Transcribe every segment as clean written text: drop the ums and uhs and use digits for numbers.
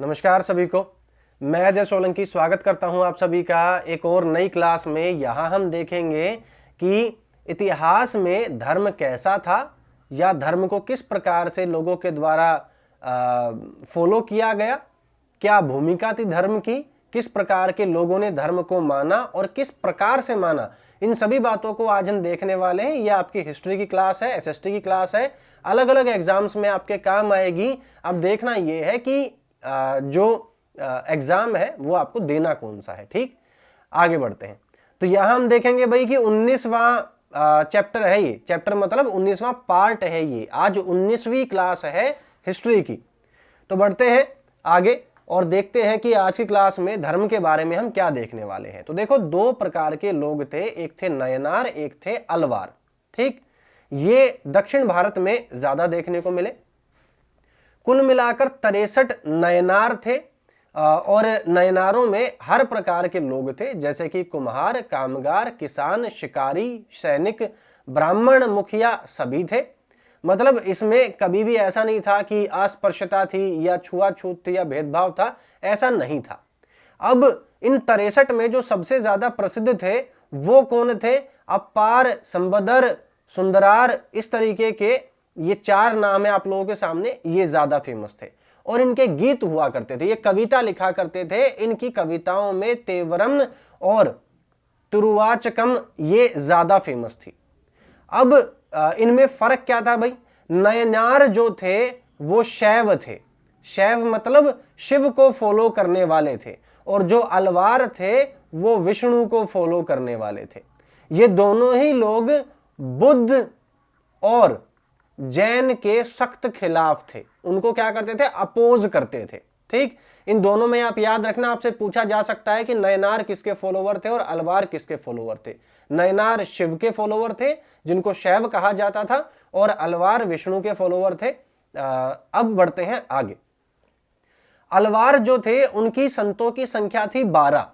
नमस्कार सभी को। मैं अजय सोलंकी स्वागत करता हूं आप सभी का एक और नई क्लास में। यहां हम देखेंगे कि इतिहास में धर्म कैसा था या धर्म को किस प्रकार से लोगों के द्वारा फॉलो किया गया, क्या भूमिका थी धर्म की, किस प्रकार के लोगों ने धर्म को माना और किस प्रकार से माना। इन सभी बातों को आज हम देखने वाले हैं। यह आपकी हिस्ट्री की क्लास है, एसएसटी की क्लास है, अलग अलग एग्जाम्स में आपके काम आएगी। अब देखना यह है कि जो एग्जाम है वो आपको देना कौन सा है। ठीक, आगे बढ़ते हैं। तो यहां हम देखेंगे भाई कि 19वां चैप्टर है ये। चैप्टर मतलब 19वां पार्ट है ये। आज 19वीं क्लास है हिस्ट्री की। तो बढ़ते हैं आगे और देखते हैं कि आज की क्लास में धर्म के बारे में हम क्या देखने वाले हैं। तो देखो, दो प्रकार के लोग थे, एक थे नयनार, एक थे अलवार। ठीक, ये दक्षिण भारत में ज्यादा देखने को मिले। कुल मिलाकर 63 नयनार थे और नयनारों में हर प्रकार के लोग थे, जैसे कि कुम्हार, कामगार, किसान, शिकारी, सैनिक, ब्राह्मण, मुखिया सभी थे। मतलब इसमें कभी भी ऐसा नहीं था कि अस्पृश्यता थी या छुआछूत थी या भेदभाव था, ऐसा नहीं था। अब इन 63 में जो सबसे ज्यादा प्रसिद्ध थे वो कौन थे? अपार, संबदर, सुंदरार, इस तरीके के ये 4 नाम है आप लोगों के सामने। ये ज्यादा फेमस थे और इनके गीत हुआ करते थे, ये कविता लिखा करते थे। इनकी कविताओं में तेवरम और तुरुवाचकम ये ज्यादा फेमस थी। अब इनमें फर्क क्या था भाई? नयनार जो थे वो शैव थे, शैव मतलब शिव को फॉलो करने वाले थे, और जो अलवार थे वो विष्णु को फॉलो करने वाले थे। ये दोनों ही लोग बुद्ध और जैन के सख्त खिलाफ थे। उनको क्या करते थे? अपोज करते थे। ठीक, इन दोनों में आप याद रखना, आपसे पूछा जा सकता है कि नयनार किसके फॉलोवर थे और अलवार किसके फॉलोवर थे। नयनार शिव के फॉलोवर थे जिनको शैव कहा जाता था, और अलवार विष्णु के फॉलोवर थे। अब बढ़ते हैं आगे। अलवार जो थे उनकी संतों की संख्या थी 12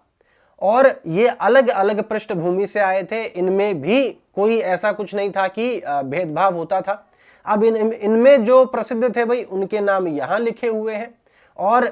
और ये अलग अलग पृष्ठभूमि से आए थे। इनमें भी कोई ऐसा कुछ नहीं था कि भेदभाव होता था। अब इनमें जो प्रसिद्ध थे भाई उनके नाम यहां लिखे हुए हैं। और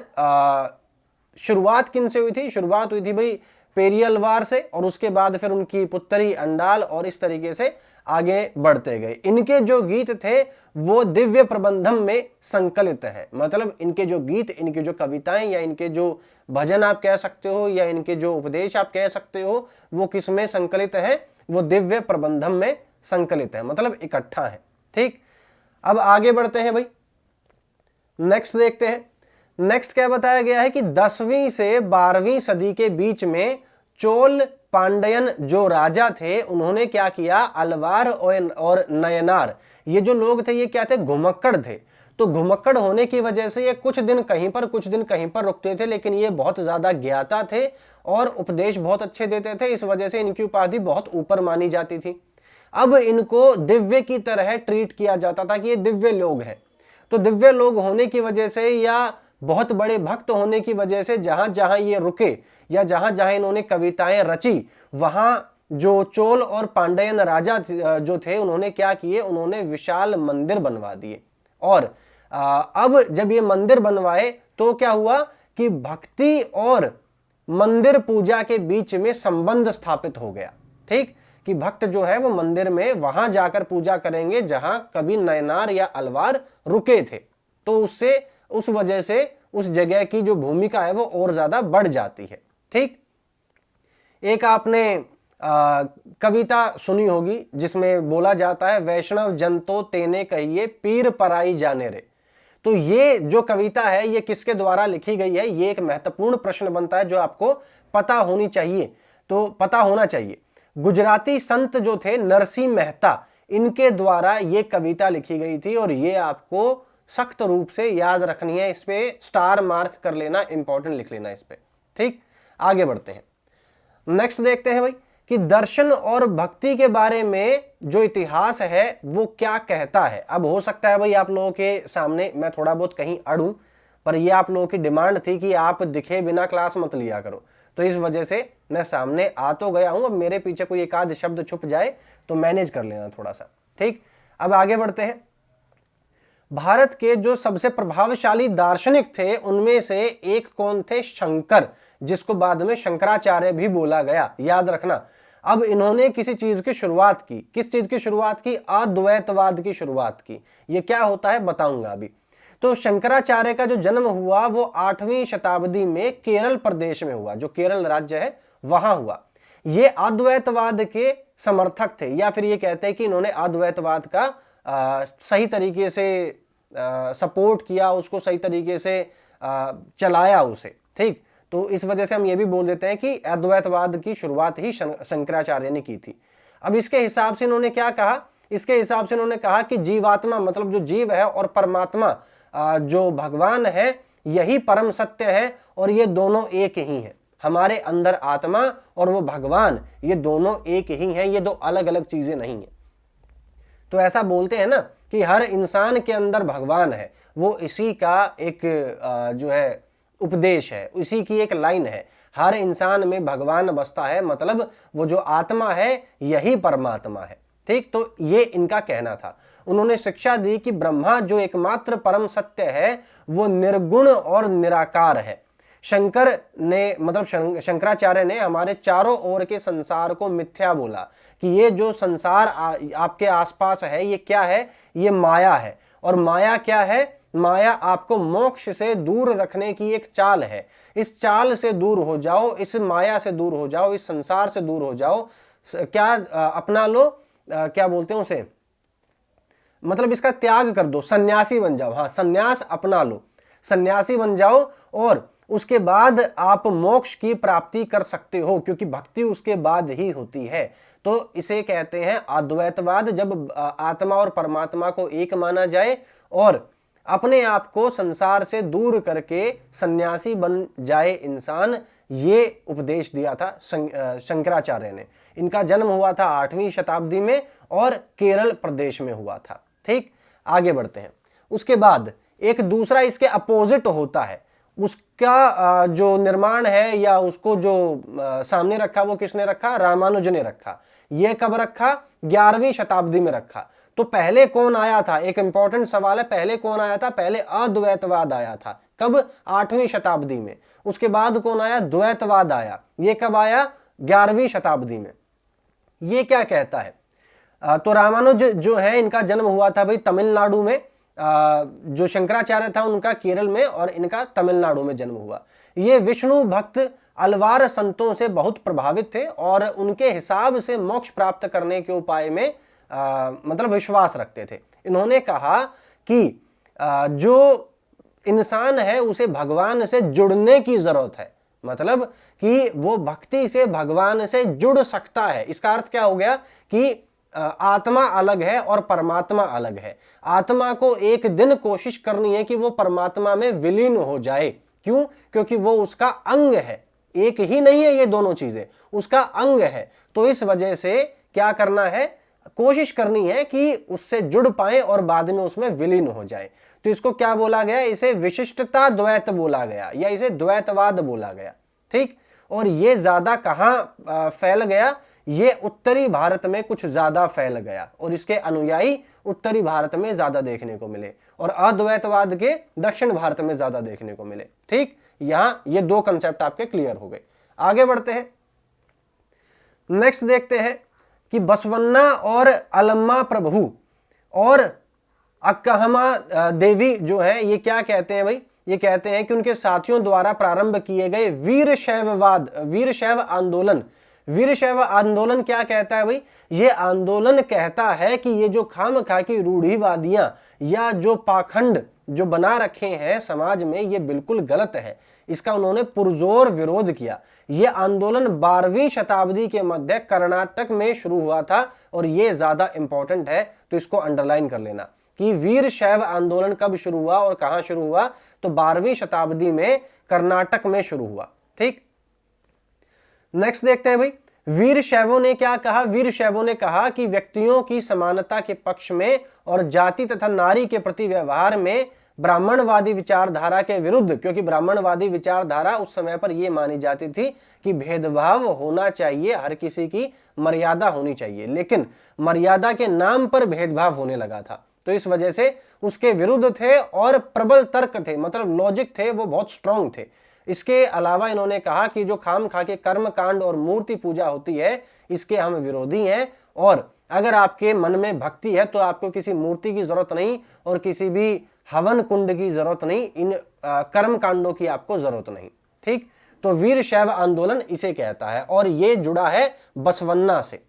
शुरुआत किन से हुई थी? शुरुआत हुई थी भाई पेरियलवार से, और उसके बाद फिर उनकी पुत्री अंडाल, और इस तरीके से आगे बढ़ते गए। इनके जो गीत थे वो दिव्य प्रबंधम में संकलित है। मतलब इनके जो गीत, इनकी जो कविताएं या इनके जो भजन आप कह सकते हो या इनके जो उपदेश आप कह सकते हो, वो किस में संकलित है? वो दिव्य प्रबंधम में संकलित है, मतलब इकट्ठा है। ठीक, अब आगे बढ़ते हैं भाई, नेक्स्ट देखते हैं। नेक्स्ट क्या बताया गया है कि 10वीं से 12वीं सदी के बीच में चोल पांड्यन जो राजा थे उन्होंने क्या किया? अलवार और नयनार ये जो लोग थे ये क्या थे? घुमक्कड़ थे। तो घुमक्कड़ होने की वजह से ये कुछ दिन कहीं पर कुछ दिन कहीं पर रुकते थे, लेकिन ये बहुत ज्यादा ज्ञाता थे और उपदेश बहुत अच्छे देते थे। इस वजह से इनकी उपाधि बहुत ऊपर मानी जाती थी। अब इनको दिव्य की तरह ट्रीट किया जाता था कि ये दिव्य लोग हैं। तो दिव्य लोग होने की वजह से या बहुत बड़े भक्त होने की वजह से जहां जहां ये रुके या जहां जहां इन्होंने कविताएं रची, वहां जो चोल और पांड्यन राजा जो थे उन्होंने क्या किए? उन्होंने विशाल मंदिर बनवा दिए। और अब जब ये मंदिर बनवाए तो क्या हुआ कि भक्ति और मंदिर पूजा के बीच में संबंध स्थापित हो गया। ठीक, कि भक्त जो है वो मंदिर में वहां जाकर पूजा करेंगे जहां कभी नयनार या अलवार रुके थे। तो उससे उस वजह से उस जगह की जो भूमिका है वो और ज्यादा बढ़ जाती है। ठीक, एक आपने कविता सुनी होगी जिसमें बोला जाता है, वैष्णव जन तो तेने कहिए पीर पराई जाने रे। तो ये जो कविता है ये किसके द्वारा लिखी गई है? ये एक महत्वपूर्ण प्रश्न बनता है जो आपको पता होनी चाहिए, तो पता होना चाहिए। गुजराती संत जो थे नरसिंह मेहता, इनके द्वारा ये कविता लिखी गई थी और ये आपको सख्त रूप से याद रखनी है। इस पे स्टार मार्क कर लेना, इंपॉर्टेंट लिख लेना इस पे। ठीक, आगे बढ़ते हैं। नेक्स्ट देखते हैं भाई कि दर्शन और भक्ति के बारे में जो इतिहास है वो क्या कहता है। अब हो सकता है भाई आप लोगों के सामने मैं थोड़ा बहुत कहीं अड़ूं, पर ये आप लोगों की डिमांड थी कि आप दिखे बिना क्लास मत लिया करो, तो इस वजह से मैं सामने आ तो गया हूं। अब मेरे पीछे कोई एक आध शब्द छुप जाए तो मैनेज कर लेना थोड़ा सा। ठीक, अब आगे बढ़ते हैं। भारत के जो सबसे प्रभावशाली दार्शनिक थे उनमें से एक कौन थे? शंकर, जिसको बाद में शंकराचार्य भी बोला गया, याद रखना। अब इन्होंने किसी चीज की शुरुआत की। किस चीज की शुरुआत की? अद्वैतवाद की शुरुआत की। ये क्या होता है बताऊंगा अभी। तो शंकराचार्य का जो जन्म हुआ वो 8वीं शताब्दी में केरल प्रदेश में हुआ, जो केरल राज्य है वहां हुआ। ये अद्वैतवाद के समर्थक थे, या फिर ये कहते हैं कि इन्होंने अद्वैतवाद का सही तरीके से सपोर्ट किया, उसको सही तरीके से चलाया उसे, ठीक। तो इस वजह से हम ये भी बोल देते हैं कि अद्वैतवाद की शुरुआत ही शंकराचार्य ने की थी। अब इसके हिसाब से इन्होंने क्या कहा? इसके हिसाब से इन्होंने कहा कि जीवात्मा मतलब जो जीव है और परमात्मा जो भगवान है यही परम सत्य है, और ये दोनों एक ही हैं। हमारे अंदर आत्मा और वो भगवान, ये दोनों एक ही हैं, ये दो अलग अलग चीजें नहीं हैं। तो ऐसा बोलते हैं ना कि हर इंसान के अंदर भगवान है, वो इसी का एक जो है उपदेश है, इसी की एक लाइन है। हर इंसान में भगवान बसता है, मतलब वो जो आत्मा है यही परमात्मा है, ठीक। तो ये इनका कहना था। उन्होंने शिक्षा दी कि ब्रह्मा जो एकमात्र परम सत्य है वो निर्गुण और निराकार है। शंकर ने मतलब शंकराचार्य ने हमारे चारों ओर के संसार को मिथ्या बोला कि ये जो संसार आपके आसपास है ये क्या है? ये माया है। और माया क्या है? माया आपको मोक्ष से दूर रखने की एक चाल है। इस चाल से दूर हो जाओ, इस माया से दूर हो जाओ, इस संसार से दूर हो जाओ। क्या अपना लो, क्या बोलते हैं उसे, मतलब इसका त्याग कर दो, सन्यासी बन जाओ। हाँ, सन्यास अपना लो, सन्यासी बन जाओ, और उसके बाद आप मोक्ष की प्राप्ति कर सकते हो, क्योंकि भक्ति उसके बाद ही होती है। तो इसे कहते हैं अद्वैतवाद, जब आत्मा और परमात्मा को एक माना जाए और अपने आप को संसार से दूर करके सन्यासी बन जाए इंसान। ये उपदेश दिया था शंकराचार्य ने। इनका जन्म हुआ था 8वीं शताब्दी में और केरल प्रदेश में हुआ था, ठीक। आगे बढ़ते हैं। उसके बाद एक दूसरा इसके अपोजिट होता है, उसका जो निर्माण है या उसको जो सामने रखा वो किसने रखा? रामानुज ने रखा। ये कब रखा? 11वीं शताब्दी में रखा। तो पहले कौन आया था? एक इंपॉर्टेंट सवाल है, पहले कौन आया था? पहले अद्वैतवाद आया था। कब? 8वीं शताब्दी में। उसके बाद कौन आया? द्वैतवाद आया। ये कब आया? 11वीं शताब्दी में। ये क्या कहता है? तो रामानुज जो है इनका जन्म हुआ था भाई तमिलनाडु में। जो शंकराचार्य था उनका केरल में और इनका तमिलनाडु में जन्म हुआ। ये विष्णु भक्त अलवार संतों से बहुत प्रभावित थे और उनके हिसाब से मोक्ष प्राप्त करने के उपाय में मतलब विश्वास रखते थे। इन्होंने कहा कि जो इंसान है उसे भगवान से जुड़ने की जरूरत है, मतलब कि वो भक्ति से भगवान से जुड़ सकता है। इसका अर्थ क्या हो गया कि आत्मा अलग है और परमात्मा अलग है। आत्मा को एक दिन कोशिश करनी है कि वो परमात्मा में विलीन हो जाए। क्यों? क्योंकि वो उसका अंग है, एक ही नहीं है ये दोनों चीजें, उसका अंग है। तो इस वजह से क्या करना है? कोशिश करनी है कि उससे जुड़ पाए और बाद में उसमें विलीन हो जाए। तो इसको क्या बोला गया? इसे विशिष्टता द्वैत बोला गया या इसे द्वैतवाद बोला गया, ठीक। और ये ज्यादा कहां फैल गया? ये उत्तरी भारत में कुछ ज्यादा फैल गया और इसके अनुयायी उत्तरी भारत में ज्यादा देखने को मिले और अद्वैतवाद के दक्षिण भारत में ज्यादा देखने को मिले, ठीक। यहां ये दो कंसेप्ट आपके क्लियर हो गए। आगे बढ़ते हैं, नेक्स्ट देखते हैं कि बसवन्ना और अलम्मा प्रभु और अक्कहमा देवी जो है ये क्या कहते हैं भाई? ये कहते हैं कि उनके साथियों द्वारा प्रारंभ किए गए वीरशैव आंदोलन। वीरशैव आंदोलन क्या कहता है भाई? ये आंदोलन कहता है कि ये जो खामखा की रूढ़िवादियां या जो पाखंड जो बना रखे हैं समाज में ये बिल्कुल गलत है। इसका उन्होंने पुरजोर विरोध किया। ये आंदोलन 12वीं शताब्दी के मध्य कर्नाटक में शुरू हुआ था और ये ज्यादा इंपॉर्टेंट है, तो इसको अंडरलाइन कर लेना कि वीरशैव आंदोलन कब शुरू हुआ और कहां शुरू हुआ? तो 12वीं शताब्दी में कर्नाटक में शुरू हुआ, ठीक। नेक्स्ट देखते हैं भाई, वीरशैवों ने क्या कहा? वीरशैवों ने कहा कि व्यक्तियों की समानता के पक्ष में और जाति तथा नारी के प्रति व्यवहार में ब्राह्मणवादी विचारधारा के विरुद्ध, क्योंकि ब्राह्मणवादी विचारधारा उस समय पर यह मानी जाती थी कि भेदभाव होना चाहिए, हर किसी की मर्यादा होनी चाहिए, लेकिन मर्यादा के नाम पर भेदभाव होने लगा था। तो इस वजह से उसके विरुद्ध थे और प्रबल तर्क थे, मतलब लॉजिक थे, वो बहुत स्ट्रांग थे। इसके अलावा इन्होंने कहा कि जो खाम खा के कर्म कांड और मूर्ति पूजा होती है, इसके हम विरोधी हैं, और अगर आपके मन में भक्ति है तो आपको किसी मूर्ति की जरूरत नहीं और किसी भी हवन कुंड की जरूरत नहीं, इन कर्म कांडों की आपको जरूरत नहीं। ठीक, तो वीर शैव आंदोलन इसे कहता है और ये जुड़ा है बसवन्ना से।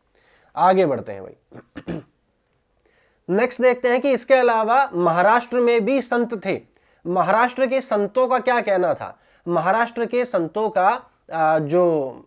आगे बढ़ते हैं भाई। नेक्स्ट देखते हैं कि इसके अलावा महाराष्ट्र में भी संत थे। महाराष्ट्र के संतों का क्या कहना था? महाराष्ट्र के संतों का जो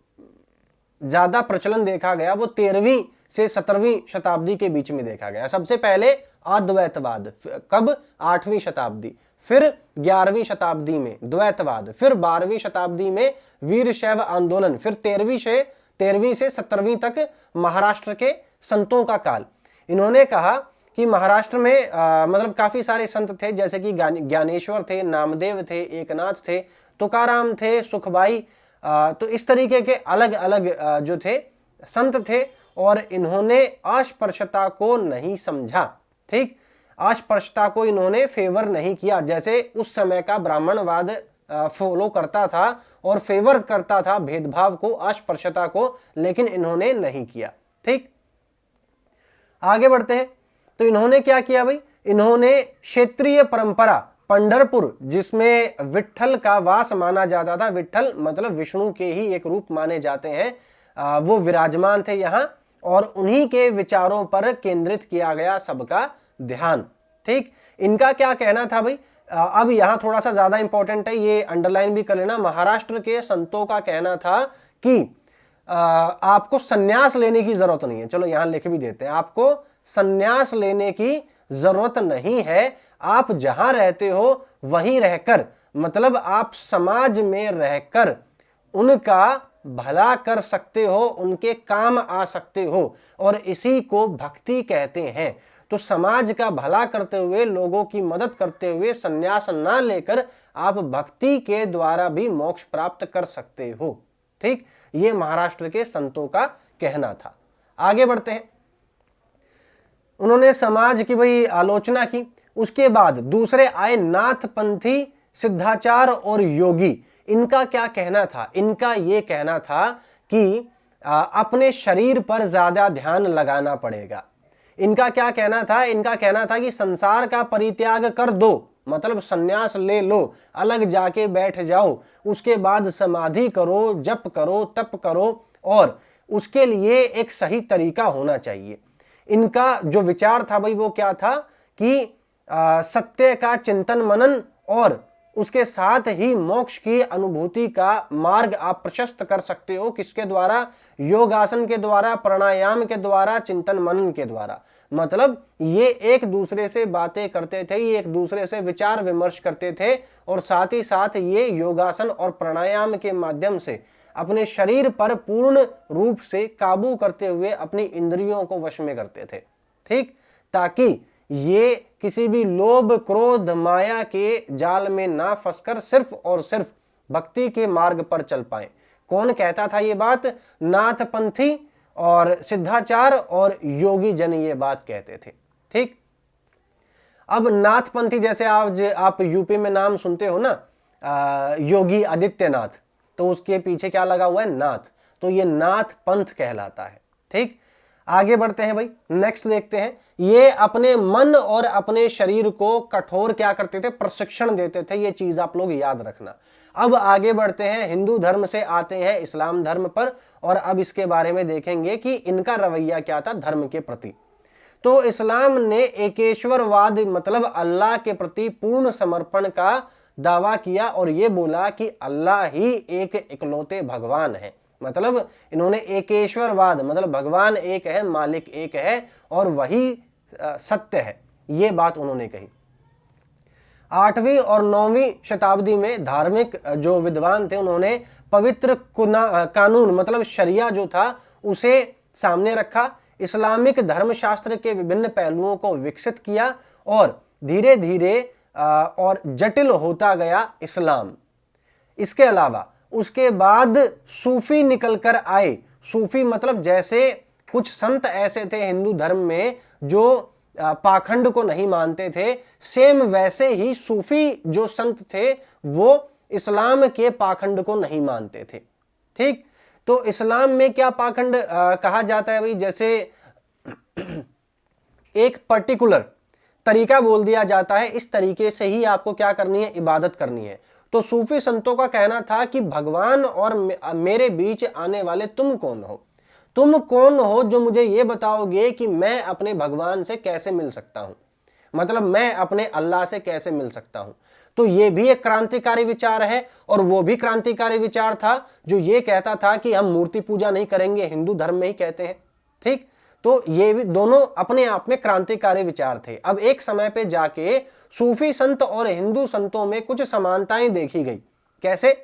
ज्यादा प्रचलन देखा गया वो 13वीं से 17वीं शताब्दी के बीच में देखा गया। सबसे पहले अद्वैतवाद, कब? 8वीं शताब्दी, फिर 11वीं शताब्दी में द्वैतवाद, फिर 12वीं शताब्दी में वीरशैव आंदोलन, फिर 13वीं से 17वीं तक महाराष्ट्र के संतों का काल। इन्होंने कहा कि महाराष्ट्र में मतलब काफी सारे संत थे, जैसे कि ज्ञानेश्वर थे, नामदेव थे, एकनाथ थे, तुकाराम थे, सुखबाई, तो इस तरीके के अलग अलग जो थे संत थे, और इन्होंने अस्पृश्यता को नहीं समझा। ठीक, अस्पृश्यता को इन्होंने फेवर नहीं किया, जैसे उस समय का ब्राह्मणवाद फॉलो करता था और फेवर करता था भेदभाव को, अस्पृश्यता को, लेकिन इन्होंने नहीं किया। ठीक, आगे बढ़ते हैं। तो इन्होंने क्या किया भाई? इन्होंने क्षेत्रीय परंपरा पंढरपुर, जिसमें विट्ठल का वास माना जाता था, विट्ठल मतलब विष्णु के ही एक रूप माने जाते हैं, वो विराजमान थे यहाँ, और उन्हीं के विचारों पर केंद्रित किया गया सबका ध्यान। ठीक, इनका क्या कहना था भाई? अब यहाँ थोड़ा सा ज्यादा इंपॉर्टेंट है, ये अंडरलाइन भी कर लेना। महाराष्ट्र के संतों का कहना था कि आपको संन्यास लेने की जरूरत नहीं है। चलो यहां लिख भी देते हैं, आपको संन्यास लेने की जरूरत नहीं है, आप जहां रहते हो वहीं रहकर, मतलब आप समाज में रहकर उनका भला कर सकते हो, उनके काम आ सकते हो, और इसी को भक्ति कहते हैं। तो समाज का भला करते हुए, लोगों की मदद करते हुए संन्यास ना लेकर आप भक्ति के द्वारा भी मोक्ष प्राप्त कर सकते हो। ठीक, ये महाराष्ट्र के संतों का कहना था। आगे बढ़ते हैं। उन्होंने समाज की भाई आलोचना की। उसके बाद दूसरे आए नाथपंथी, सिद्धाचार और योगी। इनका क्या कहना था? इनका ये कहना था कि अपने शरीर पर ज्यादा ध्यान लगाना पड़ेगा। इनका क्या कहना था? इनका कहना था कि संसार का परित्याग कर दो, मतलब संन्यास ले लो, अलग जाके बैठ जाओ, उसके बाद समाधि करो, जप करो, तप करो, और उसके लिए एक सही तरीका होना चाहिए। इनका जो विचार था भाई वो क्या था कि सत्य का चिंतन मनन और उसके साथ ही मोक्ष की अनुभूति का मार्ग आप प्रशस्त कर सकते हो। किसके द्वारा? योगासन के द्वारा, प्राणायाम के द्वारा, चिंतन मनन के द्वारा। मतलब ये एक दूसरे से बातें करते थे, ये एक दूसरे से विचार विमर्श करते थे, और साथ ही साथ ये योगासन और प्राणायाम के माध्यम से अपने शरीर पर पूर्ण रूप से काबू करते हुए अपनी इंद्रियों को वश में करते थे। ठीक, ताकि ये किसी भी लोभ, क्रोध, माया के जाल में ना फंसकर सिर्फ और सिर्फ भक्ति के मार्ग पर चल पाए। कौन कहता था ये बात? नाथपंथी और सिद्धाचार और योगी जन ये बात कहते थे। ठीक, अब नाथपंथी, जैसे आप यूपी में नाम सुनते हो ना, योगी आदित्यनाथ, तो उसके पीछे क्या लगा हुआ है? नाथ, तो ये नाथ पंथ कहलाता है। ठीक, आगे बढ़ते हैं भाई। नेक्स्ट देखते हैं। ये अपने मन और अपने शरीर को कठोर क्या करते थे? प्रशिक्षण देते थे। ये चीज आप लोग याद रखना। अब आगे बढ़ते हैं, हिंदू धर्म से आते हैं इस्लाम धर्म पर, और अब इसके बारे में देखेंगे कि इनका रवैया क्या था धर्म के प्रति। तो इस्लाम ने एकेश्वरवाद मतलब अल्लाह के प्रति पूर्ण समर्पण का दावा किया और ये बोला कि अल्लाह ही एक इकलौते भगवान है। मतलब इन्होंने एकेश्वरवाद मतलब भगवान एक है, मालिक एक है और वही सत्य है, ये बात उन्होंने कही। 8वीं और 9वीं शताब्दी में धार्मिक जो विद्वान थे उन्होंने पवित्र कानून मतलब शरिया जो था उसे सामने रखा, इस्लामिक धर्मशास्त्र के विभिन्न पहलुओं को विकसित किया और धीरे धीरे और जटिल होता गया इस्लाम। इसके अलावा उसके बाद सूफी निकलकर आए। सूफी मतलब जैसे कुछ संत ऐसे थे हिंदू धर्म में जो पाखंड को नहीं मानते थे, सेम वैसे ही सूफी जो संत थे वो इस्लाम के पाखंड को नहीं मानते थे। ठीक, तो इस्लाम में क्या पाखंड कहा जाता है भाई, जैसे एक पर्टिकुलर तरीका बोल दिया जाता है, इस तरीके से ही आपको क्या करनी है, इबादत करनी है। तो सूफी संतों का कहना था कि भगवान और मेरे बीच आने वाले तुम कौन हो, तुम कौन हो जो मुझे ये बताओगे कि मैं अपने भगवान से कैसे मिल सकता हूं, मतलब मैं अपने अल्लाह से कैसे मिल सकता हूं। तो ये भी एक क्रांतिकारी विचार है, और वो भी क्रांतिकारी विचार था जो ये कहता था कि हम मूर्ति पूजा नहीं करेंगे, हिंदू धर्म में ही कहते हैं। ठीक, तो ये भी दोनों अपने आप में क्रांतिकारी विचार थे। अब एक समय पे जाके सूफी संत और हिंदू संतों में कुछ समानताएं देखी गई। कैसे?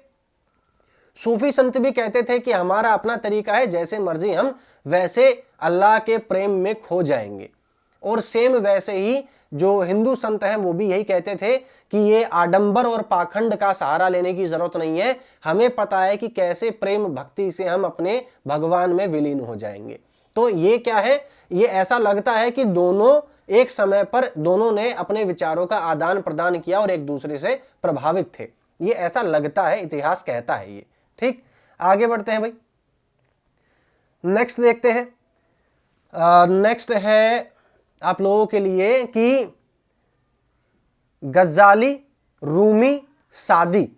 सूफी संत भी कहते थे कि हमारा अपना तरीका है, जैसे मर्जी हम वैसे अल्लाह के प्रेम में खो जाएंगे। और सेम वैसे ही जो हिंदू संत हैं वो भी यही कहते थे कि ये आडंबर और पाखंड का सहारा लेने की जरूरत नहीं है, हमें पता है कि कैसे प्रेम भक्ति से हम अपने भगवान में विलीन हो जाएंगे। तो ये क्या है, ये ऐसा लगता है कि दोनों एक समय पर दोनों ने अपने विचारों का आदान प्रदान किया और एक दूसरे से प्रभावित थे, ये ऐसा लगता है, इतिहास कहता है ये। ठीक, आगे बढ़ते हैं भाई, नेक्स्ट देखते हैं। नेक्स्ट है आप लोगों के लिए कि गजाली, रूमी, सादी,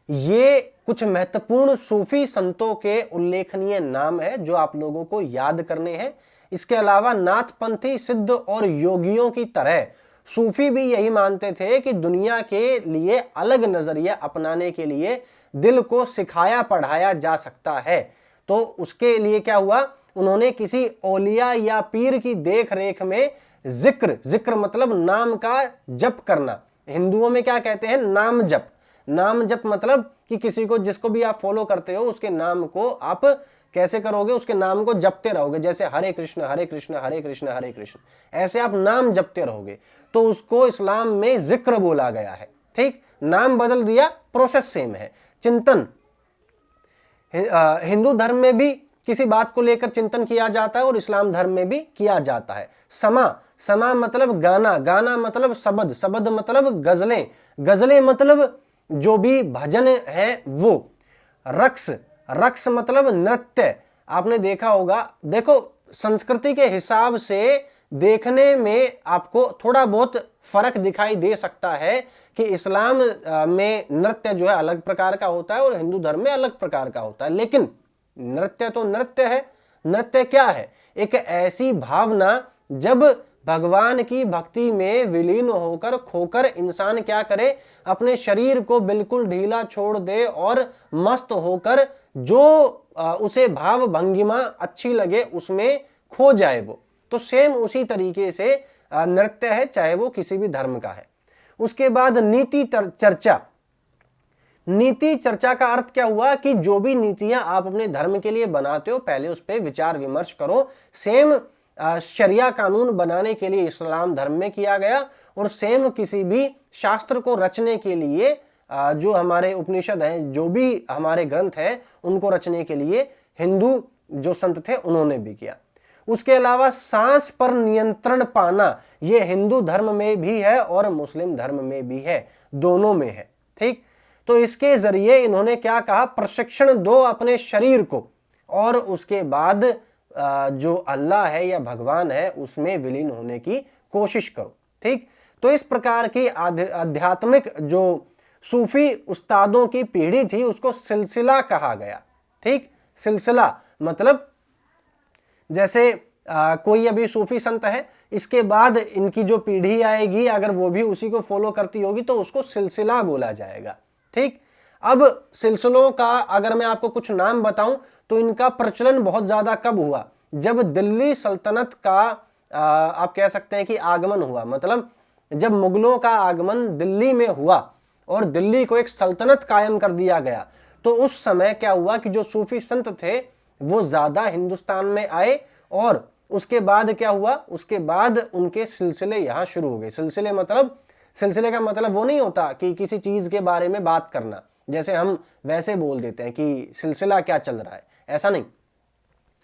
ये कुछ महत्वपूर्ण सूफी संतों के उल्लेखनीय नाम है जो आप लोगों को याद करने हैं। इसके अलावा नाथपंथी, सिद्ध और योगियों की तरह सूफी भी यही मानते थे कि दुनिया के लिए अलग नजरिया अपनाने के लिए दिल को सिखाया पढ़ाया जा सकता है। तो उसके लिए क्या हुआ, उन्होंने किसी औलिया या पीर की देख रेख में जिक्र मतलब नाम का जप करना, हिंदुओं में क्या कहते हैं, नाम जप। नाम जप मतलब कि किसी को, जिसको भी आप फॉलो करते हो उसके नाम को आप कैसे करोगे, उसके नाम को जपते रहोगे, जैसे हरे कृष्ण हरे कृष्ण हरे कृष्ण हरे कृष्ण, ऐसे आप नाम जपते रहोगे। तो उसको इस्लाम में जिक्र बोला गया है। ठीक, नाम बदल दिया, प्रोसेस सेम है। चिंतन, हिंदू धर्म में भी किसी बात को लेकर चिंतन किया जाता है और इस्लाम धर्म में भी किया जाता है। समा मतलब गाना, गाना मतलब शब्द मतलब गजलें, गजलें मतलब जो भी भजन है वो। रक्स मतलब नृत्य। आपने देखा होगा, देखो संस्कृति के हिसाब से देखने में आपको थोड़ा बहुत फर्क दिखाई दे सकता है कि इस्लाम में नृत्य जो है अलग प्रकार का होता है और हिंदू धर्म में अलग प्रकार का होता है, लेकिन नृत्य तो नृत्य है। नृत्य क्या है, एक ऐसी भावना जब भगवान की भक्ति में विलीन होकर खोकर इंसान क्या करे, अपने शरीर को बिल्कुल ढीला छोड़ दे और मस्त होकर जो उसे भाव भंगिमा अच्छी लगे उसमें खो जाए वो। तो सेम उसी तरीके से नृत्य है, चाहे वो किसी भी धर्म का है। उसके बाद नीति चर्चा। नीति चर्चा का अर्थ क्या हुआ कि जो भी नीतियां आप अपने धर्म के लिए बनाते हो पहले उस पर विचार विमर्श करो। सेम शरिया कानून बनाने के लिए इस्लाम धर्म में किया गया, और सेम किसी भी शास्त्र को रचने के लिए जो हमारे उपनिषद हैं, जो भी हमारे ग्रंथ हैं, उनको रचने के लिए हिंदू जो संत थे उन्होंने भी किया। उसके अलावा सांस पर नियंत्रण पाना, यह हिंदू धर्म में भी है और मुस्लिम धर्म में भी है, दोनों में है। ठीक, तो इसके जरिए इन्होंने क्या कहा, प्रशिक्षण दो अपने शरीर को और उसके बाद जो अल्लाह है या भगवान है उसमें विलीन होने की कोशिश करो। ठीक, तो इस प्रकार की आध्यात्मिक जो सूफी उस्तादों की पीढ़ी थी उसको सिलसिला कहा गया। ठीक, सिलसिला मतलब जैसे कोई अभी सूफी संत है, इसके बाद इनकी जो पीढ़ी आएगी अगर वो भी उसी को फॉलो करती होगी तो उसको सिलसिला बोला जाएगा। ठीक, अब सिलसिलों का अगर मैं आपको कुछ नाम बताऊं तो इनका प्रचलन बहुत ज्यादा कब हुआ, जब दिल्ली सल्तनत का आप कह सकते हैं कि आगमन हुआ, मतलब जब मुगलों का आगमन दिल्ली में हुआ और दिल्ली को एक सल्तनत कायम कर दिया गया, तो उस समय क्या हुआ कि जो सूफी संत थे वो ज्यादा हिंदुस्तान में आए, और उसके बाद क्या हुआ, उसके बाद उनके सिलसिले यहां शुरू हो गए। सिलसिले का मतलब वो नहीं होता कि किसी चीज के बारे में बात करना, जैसे हम वैसे बोल देते हैं कि सिलसिला क्या चल रहा है, ऐसा नहीं।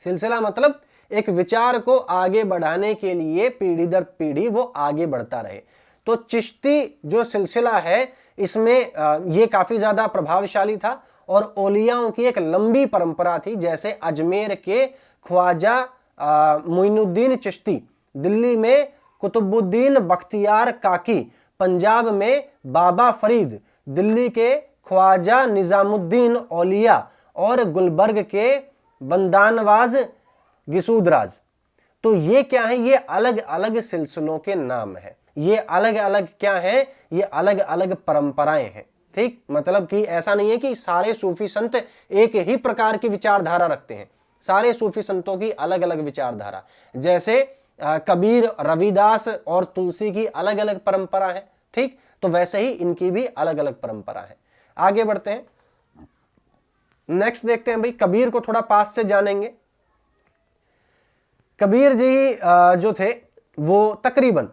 सिलसिला मतलब एक विचार को आगे बढ़ाने के लिए पीढ़ी दर पीढ़ी वो आगे बढ़ता रहे। तो चिश्ती जो सिलसिला है इसमें ये काफी ज्यादा प्रभावशाली था और औलियाओं की एक लंबी परंपरा थी। जैसे अजमेर के ख्वाजा मोइनुद्दीन चिश्ती, दिल्ली में कुतुबुद्दीन बख्तियार काकी, पंजाब में बाबा फरीद, दिल्ली के ख्वाजा निजामुद्दीन औलिया और गुलबर्ग के बंदानवाज गिसूदराज। तो ये क्या है, ये अलग अलग सिलसिलों के नाम है, ये अलग अलग क्या है, ये अलग अलग परंपराएं हैं। ठीक, मतलब कि ऐसा नहीं है कि सारे सूफी संत एक ही प्रकार की विचारधारा रखते हैं, सारे सूफी संतों की अलग अलग विचारधारा। जैसे कबीर, रविदास और तुलसी की अलग अलग परंपरा है, ठीक, तो वैसे ही इनकी भी अलग अलग परंपरा है। आगे बढ़ते हैं, नेक्स्ट देखते हैं भाई, कबीर को थोड़ा पास से जानेंगे। कबीर जी जो थे वो तकरीबन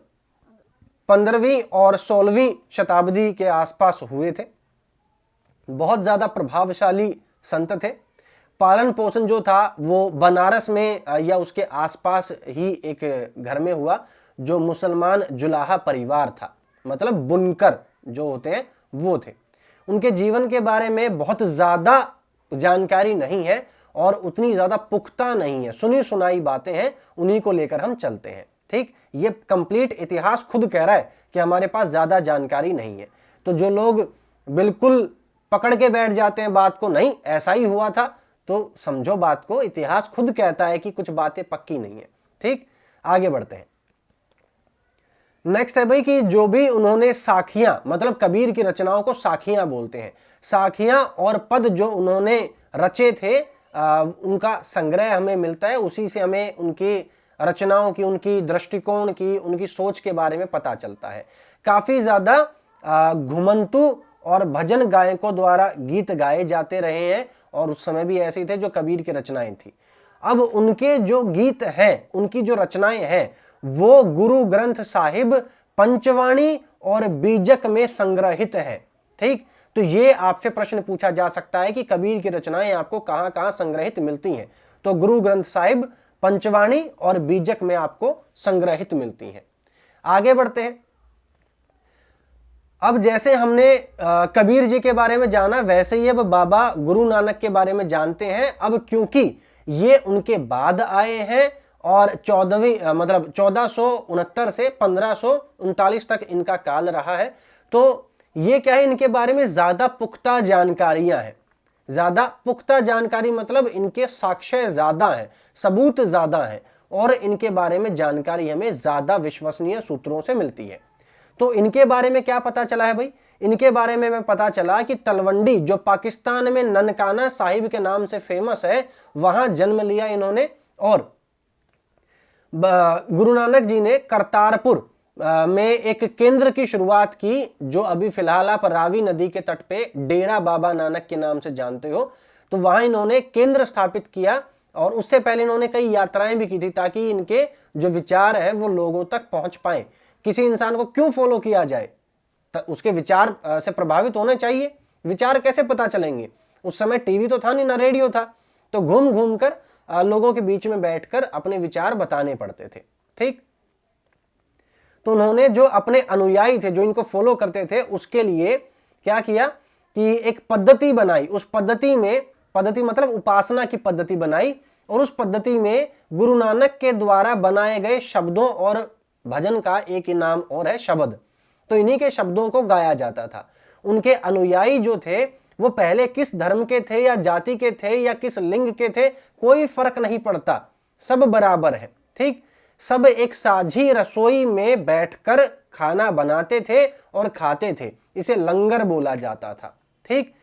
15वीं और 16वीं शताब्दी के आसपास हुए थे। बहुत ज्यादा प्रभावशाली संत थे। पालन पोषण जो था वो बनारस में या उसके आसपास ही एक घर में हुआ, जो मुसलमान जुलाहा परिवार था, मतलब बुनकर जो होते हैं वो थे। उनके जीवन के बारे में बहुत ज्यादा जानकारी नहीं है और उतनी ज्यादा पुख्ता नहीं है, सुनी सुनाई बातें हैं, उन्हीं को लेकर हम चलते हैं। ठीक, ये कंप्लीट इतिहास खुद कह रहा है कि हमारे पास ज्यादा जानकारी नहीं है। तो जो लोग बिल्कुल पकड़ के बैठ जाते हैं बात को, नहीं ऐसा ही हुआ था, तो समझो बात को, इतिहास खुद कहता है कि कुछ बातें पक्की नहीं है। ठीक, आगे बढ़ते हैं। नेक्स्ट है भाई कि जो भी उन्होंने साखियां, मतलब कबीर की रचनाओं को साखियां बोलते हैं, साखियां और पद जो उन्होंने रचे थे उनका संग्रह हमें मिलता है। उसी से हमें उनकी रचनाओं की, उनकी दृष्टिकोण की, उनकी सोच के बारे में पता चलता है। काफी ज्यादा घुमंतु और भजन गायकों द्वारा गीत गाए जाते रहे हैं और उस समय भी ऐसे थे जो कबीर की रचनाएं थी। अब उनके जो गीत हैं, उनकी जो रचनाएं हैं, वो गुरु ग्रंथ साहिब, पंचवाणी और बीजक में संग्रहित है। ठीक, तो ये आपसे प्रश्न पूछा जा सकता है कि कबीर की रचनाएं आपको कहां कहां संग्रहित मिलती हैं, तो गुरु ग्रंथ साहिब, पंचवाणी और बीजक में आपको संग्रहित मिलती हैं। आगे बढ़ते हैं। अब जैसे हमने कबीर जी के बारे में जाना, वैसे ही अब बाबा गुरु नानक के बारे में जानते हैं। अब क्योंकि ये उनके बाद आए हैं और 1469 से 1539 तक इनका काल रहा है, तो ये क्या है, इनके बारे में ज्यादा पुख्ता जानकारियां हैं। ज्यादा पुख्ता जानकारी मतलब इनके साक्ष्य ज्यादा है, सबूत ज्यादा है और इनके बारे में जानकारी हमें ज्यादा विश्वसनीय सूत्रों से मिलती है। तो इनके बारे में क्या पता चला है भाई, इनके बारे में मैं पता चला कि तलवंडी जो पाकिस्तान में ननकाना साहिब के नाम से फेमस है, वहां जन्म लिया इन्होंने। और गुरु नानक जी ने करतारपुर में एक केंद्र की शुरुआत की, जो अभी फिलहाल आप रावी नदी के तट पे डेरा बाबा नानक के नाम से जानते हो। तो वहां इन्होंने केंद्र स्थापित किया और उससे पहले इन्होंने कई यात्राएं भी की थी, ताकि इनके जो विचार है वो लोगों तक पहुंच पाए। किसी इंसान को क्यों फॉलो किया जाए, उसके विचार से प्रभावित होने चाहिए। विचार कैसे पता चलेंगे, उस समय टीवी तो था नहीं, ना रेडियो था, तो घूम घूम कर लोगों के बीच में बैठकर अपने विचार बताने पड़ते थे। ठीक, तो उन्होंने जो अपने अनुयायी थे, जो इनको फॉलो करते थे, उसके लिए क्या किया कि एक पद्धति बनाई। उस पद्धति में, पद्धति मतलब उपासना की पद्धति बनाई, और उस पद्धति में गुरु नानक के द्वारा बनाए गए शब्दों और भजन का एक ही नाम और है शब्द, तो इन्हीं के शब्दों को गाया जाता था। उनके अनुयायी जो थे वो पहले किस धर्म के थे या जाति के थे या किस लिंग के थे, कोई फर्क नहीं पड़ता, सब बराबर है। ठीक, सब एक साझी रसोई में बैठकर खाना बनाते थे और खाते थे, इसे लंगर बोला जाता था। ठीक,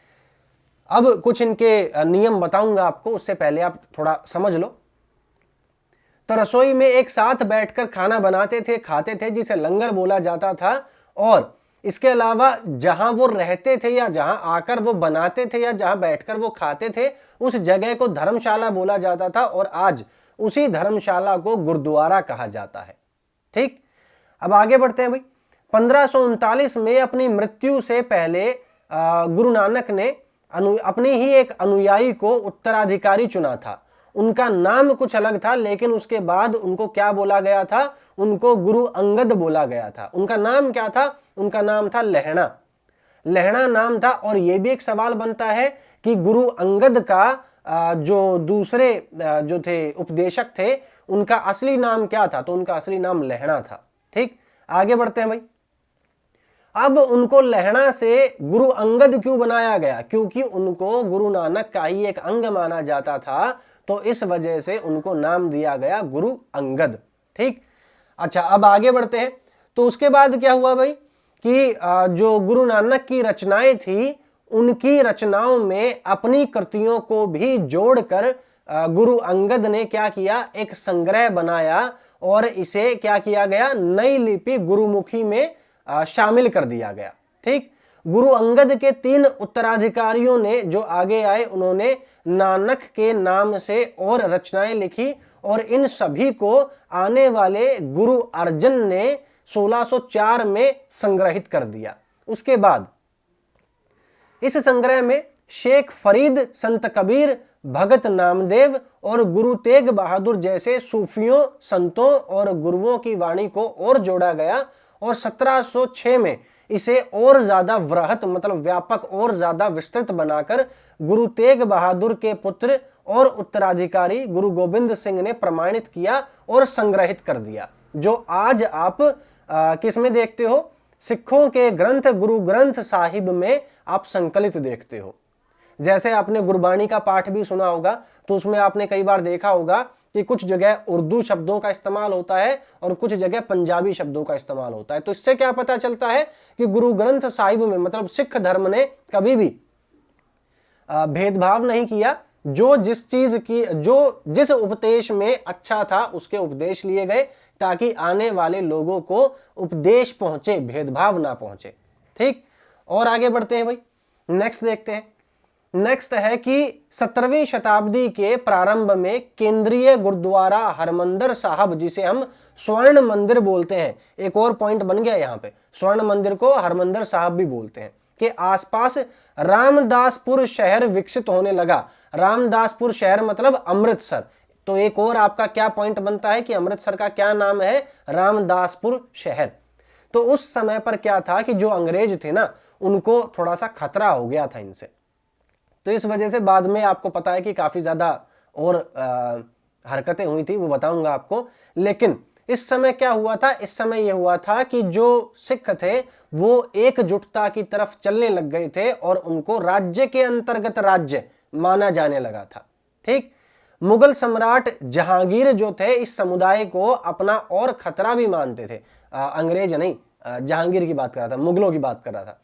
अब कुछ इनके नियम बताऊंगा आपको, उससे पहले आप थोड़ा समझ लो। तो रसोई में एक साथ बैठकर खाना बनाते थे, खाते थे, जिसे लंगर बोला जाता था। और इसके अलावा जहां वो रहते थे या जहां आकर वो बनाते थे या जहां बैठकर वो खाते थे, उस जगह को धर्मशाला बोला जाता था, और आज उसी धर्मशाला को गुरुद्वारा कहा जाता है। ठीक, अब आगे बढ़ते हैं भाई। 1539 में अपनी मृत्यु से पहले गुरु नानक ने अपनी ही एक अनुयायी को उत्तराधिकारी चुना था, उनका नाम कुछ अलग था, लेकिन उसके बाद उनको क्या बोला गया था? उनको गुरु अंगद बोला गया था। उनका नाम क्या था? उनका नाम था लहणा। लहणा नाम था। और यह भी एक सवाल बनता है कि गुरु अंगद का जो दूसरे जो थे उपदेशक थे, उनका असली नाम क्या था? तो उनका असली नाम लहणा था। ठीक, आगे बढ़ते हैं भाई। अब उनको लहणा से गुरु अंगद क्यों बनाया गया? क्योंकि उनको गुरु नानक का ही एक अंग माना जाता था, तो इस वजह से उनको नाम दिया गया गुरु अंगद। ठीक, अच्छा, अब आगे बढ़ते हैं। तो उसके बाद क्या हुआ भाई कि जो गुरु नानक की रचनाएं थी, उनकी रचनाओं में अपनी कृतियों को भी जोड़कर गुरु अंगद ने क्या किया? एक संग्रह बनाया और इसे क्या किया गया? नई लिपि गुरुमुखी में शामिल कर दिया गया। ठीक, गुरु अंगद के 3 उत्तराधिकारियों ने जो आगे आए, उन्होंने नानक के नाम से और रचनाएं लिखी और इन सभी को आने वाले गुरु अर्जन ने 1604 में संग्रहित कर दिया। उसके बाद इस संग्रह में शेख फरीद, संत कबीर, भगत नामदेव और गुरु तेग बहादुर जैसे सूफियों, संतों और गुरुओं की वाणी को और जोड़ा गया और 1706 में इसे और ज्यादा वृहत मतलब व्यापक और ज्यादा विस्तृत बनाकर गुरु तेग बहादुर के पुत्र और उत्तराधिकारी गुरु गोविंद सिंह ने प्रमाणित किया और संग्रहित कर दिया, जो आज आप किस में देखते हो? सिखों के ग्रंथ गुरु ग्रंथ साहिब में आप संकलित देखते हो। जैसे आपने गुरबाणी का पाठ भी सुना होगा, तो उसमें आपने कई बार देखा होगा कि कुछ जगह उर्दू शब्दों का इस्तेमाल होता है और कुछ जगह पंजाबी शब्दों का इस्तेमाल होता है। तो इससे क्या पता चलता है कि गुरु ग्रंथ साहिब में मतलब सिख धर्म ने कभी भी भेदभाव नहीं किया। जो जिस उपदेश में अच्छा था उसके उपदेश लिए गए, ताकि आने वाले लोगों को उपदेश पहुंचे, भेदभाव ना पहुंचे। ठीक, और आगे बढ़ते हैं भाई। नेक्स्ट देखते हैं। नेक्स्ट है कि 17वीं शताब्दी के प्रारंभ में केंद्रीय गुरुद्वारा हरमंदिर साहब, जिसे हम स्वर्ण मंदिर बोलते हैं, एक और पॉइंट बन गया यहाँ पे, स्वर्ण मंदिर को हरमंदिर साहब भी बोलते हैं, के आसपास रामदासपुर शहर विकसित होने लगा। रामदासपुर शहर मतलब अमृतसर। तो एक और आपका क्या पॉइंट बनता है कि अमृतसर का क्या नाम है? रामदासपुर शहर। तो उस समय पर क्या था कि जो अंग्रेज थे ना, उनको थोड़ा सा खतरा हो गया था इनसे। तो इस वजह से बाद में आपको पता है कि काफी ज्यादा और हरकतें हुई थी, वो बताऊंगा आपको। लेकिन इस समय क्या हुआ था? इस समय यह हुआ था कि जो सिख थे वो एकजुटता की तरफ चलने लग गए थे और उनको राज्य के अंतर्गत राज्य माना जाने लगा था। ठीक, मुगल सम्राट जहांगीर जो थे इस समुदाय को अपना और खतरा भी मानते थे। अंग्रेज नहीं, जहांगीर की बात कर रहा था, मुगलों की बात कर रहा था।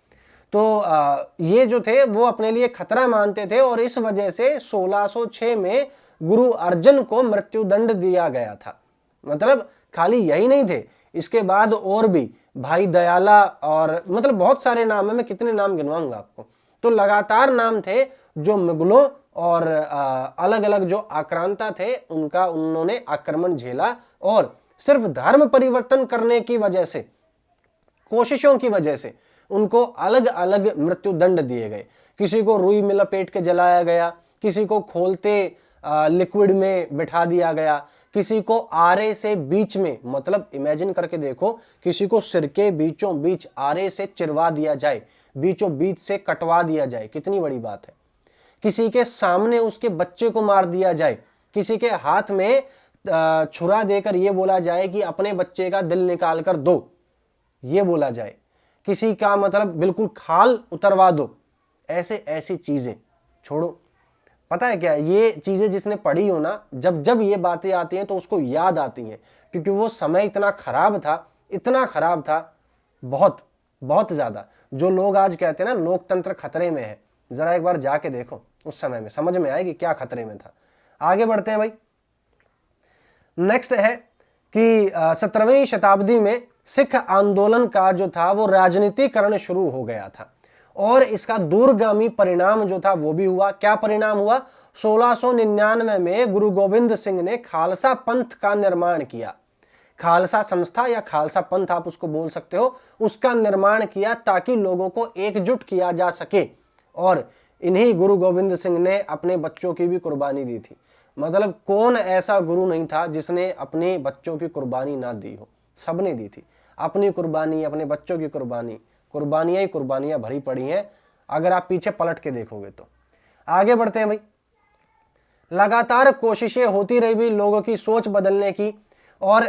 तो ये जो थे वो अपने लिए खतरा मानते थे और इस वजह से 1606 में गुरु अर्जन को मृत्युदंड दिया गया था। मतलब खाली यही नहीं थे, इसके बाद और भी भाई दयाला और मतलब बहुत सारे नाम है, मैं कितने नाम गिनवाऊंगा आपको। तो लगातार नाम थे जो मुगलों और अलग अलग जो आक्रांता थे उनका उन्होंने आक्रमण झेला और सिर्फ धर्म परिवर्तन करने की वजह से, कोशिशों की वजह से उनको अलग अलग मृत्युदंड दिए गए। किसी को रुई में लपेट के जलाया गया, किसी को खोलते लिक्विड में बिठा दिया गया, किसी को आरे से बीच में, मतलब इमेजिन करके देखो, किसी को सिर के बीचों बीच आरे से चिरवा दिया जाए, बीचों बीच से कटवा दिया जाए, कितनी बड़ी बात है। किसी के सामने उसके बच्चे को मार दिया जाए, किसी के हाथ में छुरा देकर यह बोला जाए कि अपने बच्चे का दिल निकाल कर दो, ये बोला जाए, किसी का मतलब बिल्कुल खाल उतरवा दो। ऐसे ऐसी चीजें छोड़ो, पता है क्या, ये चीजें जिसने पढ़ी हो ना, जब जब ये बातें आती हैं तो उसको याद आती हैं, क्योंकि वो समय इतना खराब था, इतना खराब था, बहुत बहुत ज्यादा। जो लोग आज कहते हैं ना लोकतंत्र खतरे में है, जरा एक बार जाके देखो, उस समय में समझ में आएगी क्या खतरे में था। आगे बढ़ते हैं भाई। नेक्स्ट है कि 17वीं शताब्दी में सिख आंदोलन का जो था वो राजनीतिकरण शुरू हो गया था और इसका दूरगामी परिणाम जो था वो भी हुआ। क्या परिणाम हुआ? 1699 में गुरु गोविंद सिंह ने खालसा पंथ का निर्माण किया। खालसा संस्था या खालसा पंथ आप उसको बोल सकते हो, उसका निर्माण किया ताकि लोगों को एकजुट किया जा सके। और इन्हीं गुरु गोविंद सिंह ने अपने बच्चों की भी कुर्बानी दी थी। मतलब कौन ऐसा गुरु नहीं था जिसने अपने बच्चों की कुर्बानी ना दी हो, सबने दी थी अपनी कुर्बानी, अपने बच्चों की कुर्बानी, कुर्बानियां ही कुर्बानियां भरी पड़ी हैं अगर आप पीछे पलट के देखोगे तो। आगे बढ़ते हैं भाई। लगातार कोशिशें होती रही भी लोगों की सोच बदलने की, और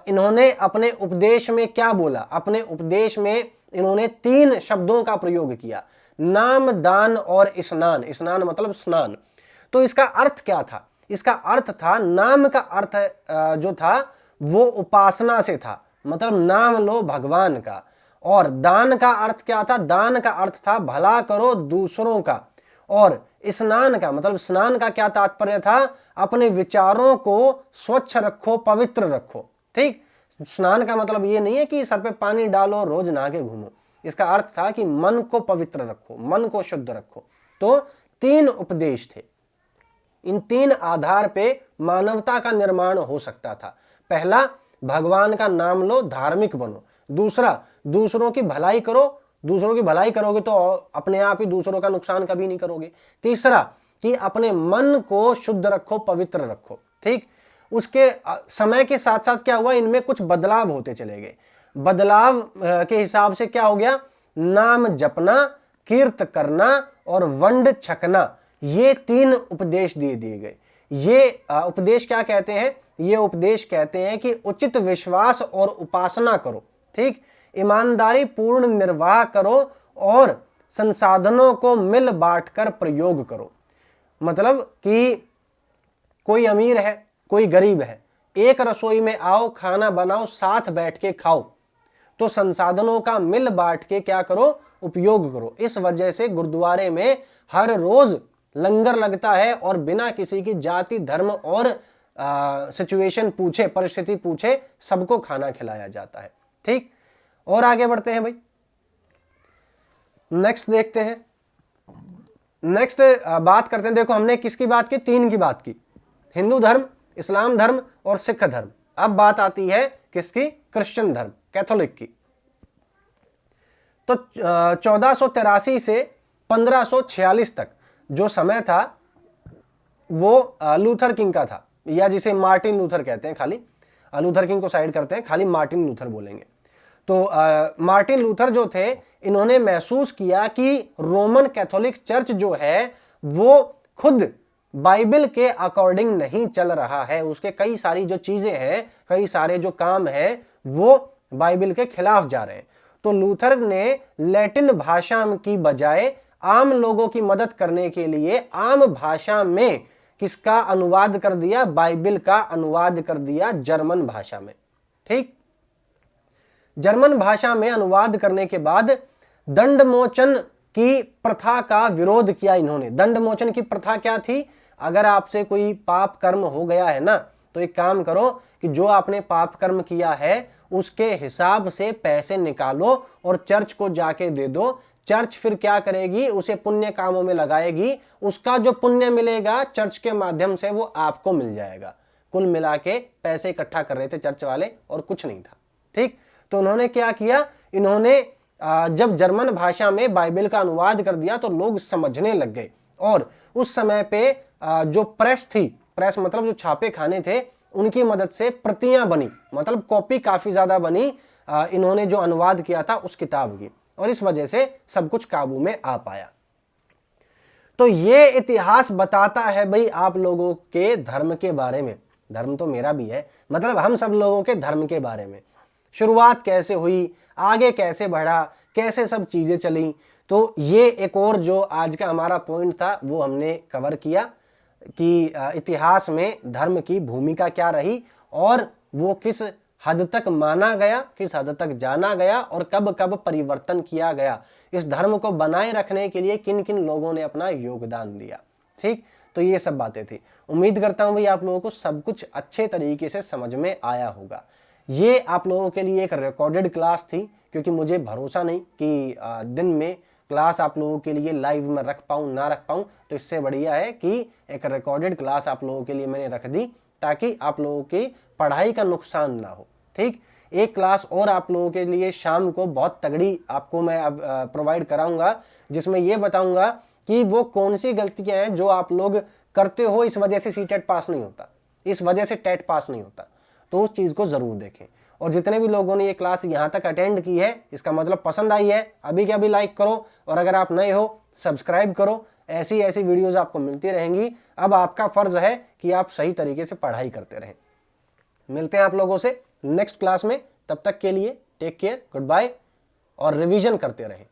इन्होंने अपने उपदेश में क्या बोला, अपने उपदेश में इन्होंने 3 शब्दों का प्रयोग किया, नाम, दान और स्नान। स्नान मतलब स्नान। तो इसका अर्थ क्या था? इसका अर्थ था, नाम का अर्थ जो था वो उपासना से था, मतलब नाम लो भगवान का। और दान का अर्थ क्या था? दान का अर्थ था भला करो दूसरों का। और स्नान का मतलब, स्नान का क्या तात्पर्य था? अपने विचारों को स्वच्छ रखो, पवित्र रखो। ठीक, स्नान का मतलब ये नहीं है कि सर पे पानी डालो रोज नहा के घूमो, इसका अर्थ था कि मन को पवित्र रखो, मन को शुद्ध रखो। तो 3 उपदेश थे, इन 3 आधार पे मानवता का निर्माण हो सकता था। पहला, भगवान का नाम लो, धार्मिक बनो। दूसरा, दूसरों की भलाई करो, दूसरों की भलाई करोगे तो अपने आप ही दूसरों का नुकसान कभी नहीं करोगे। तीसरा, कि अपने मन को शुद्ध रखो, पवित्र रखो। ठीक, उसके समय के साथ साथ क्या हुआ, इनमें कुछ बदलाव होते चले गए। बदलाव के हिसाब से क्या हो गया, नाम जपना, कीर्त करना और वंड छकना, ये 3 उपदेश दिए गए। ये उपदेश क्या कहते हैं? ये उपदेश कहते हैं कि उचित विश्वास और उपासना करो। ठीक, ईमानदारी पूर्ण निर्वाह करो और संसाधनों को मिल बांट कर प्रयोग करो। मतलब कि कोई अमीर है, कोई गरीब है, एक रसोई में आओ, खाना बनाओ, साथ बैठ के खाओ। तो संसाधनों का मिल बांट के क्या करो, उपयोग करो। इस वजह से गुरुद्वारे में हर रोज लंगर लगता है और बिना किसी की जाति, धर्म और सिचुएशन पूछे, परिस्थिति पूछे, सबको खाना खिलाया जाता है। ठीक, और आगे बढ़ते हैं भाई। नेक्स्ट देखते हैं, नेक्स्ट बात करते हैं। देखो हमने किसकी बात की? 3 की बात की, हिंदू धर्म, इस्लाम धर्म और सिख धर्म। अब बात आती है किसकी? क्रिश्चियन धर्म, कैथोलिक की। तो 1483 से 1546 तक जो समय था वो लूथर किंग का था, या जिसे मार्टिन लूथर कहते हैं। खाली लूथर किंग को साइड करते हैं, खाली मार्टिन लूथर बोलेंगे। तो मार्टिन लूथर जो थे, इन्होंने महसूस किया कि रोमन कैथोलिक चर्च जो है वो खुद बाइबल के अकॉर्डिंग नहीं चल रहा है। उसके कई सारी जो चीजें हैं, कई सारे जो काम हैं, वो बाइबल के खिलाफ जा रहे हैं। तो लूथर ने लैटिन भाषा की बजाय आम लोगों की मदद करने के लिए आम भाषा में किसका अनुवाद कर दिया? बाइबल का अनुवाद कर दिया जर्मन भाषा में। ठीक, जर्मन भाषा में अनुवाद करने के बाद दंडमोचन की प्रथा का विरोध किया इन्होंने। दंडमोचन की प्रथा क्या थी? अगर आपसे कोई पाप कर्म हो गया है ना, तो एक काम करो कि जो आपने पाप कर्म किया है उसके हिसाब से पैसे निकालो और चर्च को जाके दे दो। चर्च फिर क्या करेगी? उसे पुण्य कामों में लगाएगी। उसका जो पुण्य मिलेगा चर्च के माध्यम से वो आपको मिल जाएगा। कुल मिला के पैसे इकट्ठा कर रहे थे चर्च वाले, और कुछ नहीं था। ठीक, तो उन्होंने क्या किया? इन्होंने जब जर्मन भाषा में बाइबल का अनुवाद कर दिया तो लोग समझने लग गए। और उस समय पे जो प्रेस थी, प्रेस मतलब जो छापे खाने थे, उनकी मदद से प्रतियां बनी, मतलब कॉपी काफी ज्यादा बनी इन्होंने जो अनुवाद किया था उस किताब की, और इस वजह से सब कुछ काबू में आ पाया। तो ये इतिहास बताता है भाई आप लोगों के धर्म के बारे में। धर्म तो मेरा भी है, मतलब हम सब लोगों के धर्म के बारे में। शुरुआत कैसे हुई, आगे कैसे बढ़ा, कैसे सब चीजें चली। तो ये एक और जो आज का हमारा पॉइंट था वो हमने कवर किया कि इतिहास में धर्म की भूमिका क्या रही और वो किस हद तक माना गया, किस हद तक जाना गया और कब कब परिवर्तन किया गया। इस धर्म को बनाए रखने के लिए किन किन लोगों ने अपना योगदान दिया। ठीक, तो ये सब बातें थी। उम्मीद करता हूं भाई आप लोगों को सब कुछ अच्छे तरीके से समझ में आया होगा। ये आप लोगों के लिए एक रिकॉर्डेड क्लास थी, क्योंकि मुझे भरोसा नहीं कि दिन में क्लास आप लोगों के लिए लाइव में रख पाऊँ ना रख पाऊँ। तो इससे बढ़िया है कि एक रिकॉर्डेड क्लास आप लोगों के लिए मैंने रख दी, ताकि आप लोगों की पढ़ाई का नुकसान ना हो। ठीक, एक क्लास और आप लोगों के लिए शाम को बहुत तगड़ी आपको मैं प्रोवाइड कराऊंगा, जिसमें ये बताऊंगा कि वो कौन सी गलतियां हैं जो आप लोग करते हो, इस वजह से सीटेट पास नहीं होता, इस वजह से टेट पास नहीं होता। तो उस चीज़ को ज़रूर देखें। और जितने भी लोगों ने ये क्लास यहाँ तक अटेंड की है, इसका मतलब पसंद आई है, अभी के अभी लाइक करो, और अगर आप नए हो सब्सक्राइब करो। ऐसी ऐसी वीडियोज़ आपको मिलती रहेंगी। अब आपका फ़र्ज़ है कि आप सही तरीके से पढ़ाई करते रहें। मिलते हैं आप लोगों से नेक्स्ट क्लास में, तब तक के लिए टेक केयर, गुड बाय, और रिवीजन करते रहें।